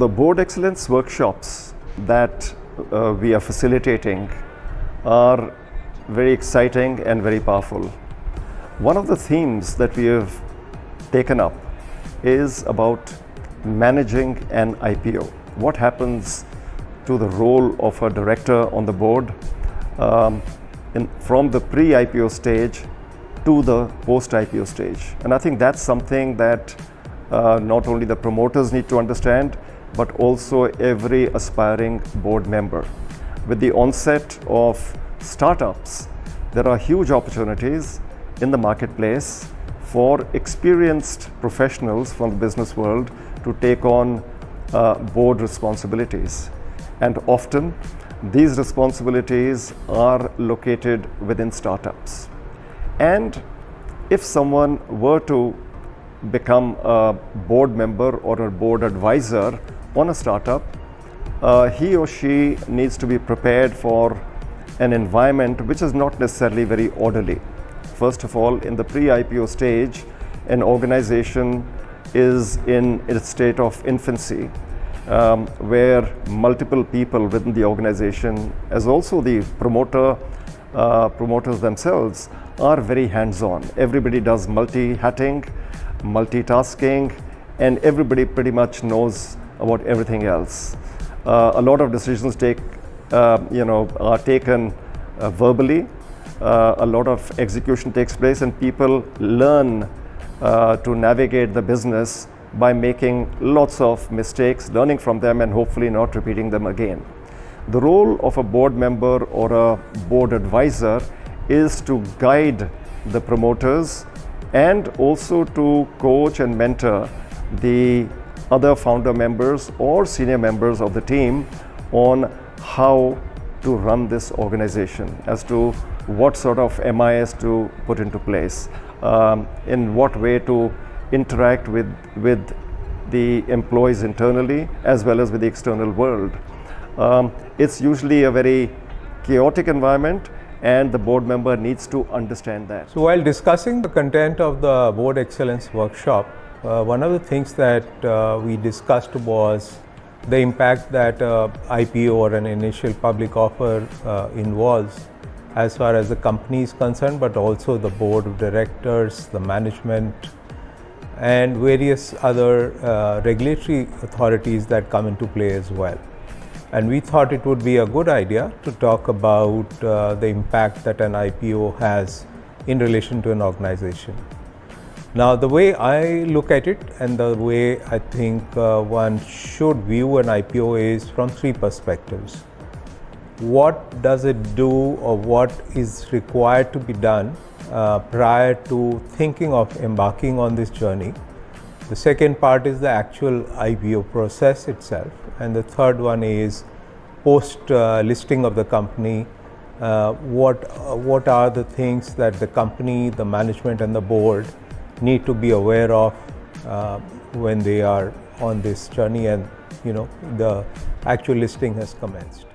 The board excellence workshops that we are facilitating are very exciting and very powerful. One of the themes that we have taken up is about managing an IPO. What happens to the role of a director on the board from the pre-IPO stage to the post-IPO stage. And I think that's something that not only the promoters need to understand, but also every aspiring board member. With the onset of startups, there are huge opportunities in the marketplace for experienced professionals from the business world to take on board responsibilities. And often, these responsibilities are located within startups. And if someone were to become a board member or a board advisor on a startup, he or she needs to be prepared for an environment which is not necessarily very orderly. First of all, in the pre-IPO stage, an organization is in its state of infancy, where multiple people within the organization, as also the promoters themselves, are very hands-on. Everybody does multi-hatting, multitasking, and everybody pretty much knows about everything else. A lot of decisions are taken verbally. A lot of execution takes place, and people learn to navigate the business by making lots of mistakes, learning from them, and hopefully not repeating them again. The role of a board member or a board advisor is to guide the promoters and also to coach and mentor the other founder members or senior members of the team on how to run this organization, as to what sort of MIS to put into place, in what way to interact with the employees internally as well as with the external world. It's usually a very chaotic environment, and the board member needs to understand that. So while discussing the content of the Board Excellence Workshop, one of the things that we discussed was the impact that IPO or an initial public offer involves as far as the company is concerned, but also the board of directors, the management, and various other regulatory authorities that come into play as well. And we thought it would be a good idea to talk about the impact that an IPO has in relation to an organization. Now, the way I look at it and the way I think one should view an IPO is from three perspectives. What does it do, or what is required to be done prior to thinking of embarking on this journey? The second part is the actual IPO process itself. And the third one is post listing of the company. What are the things that the company, the management, and the board need to be aware of when they are on this journey and the actual listing has commenced.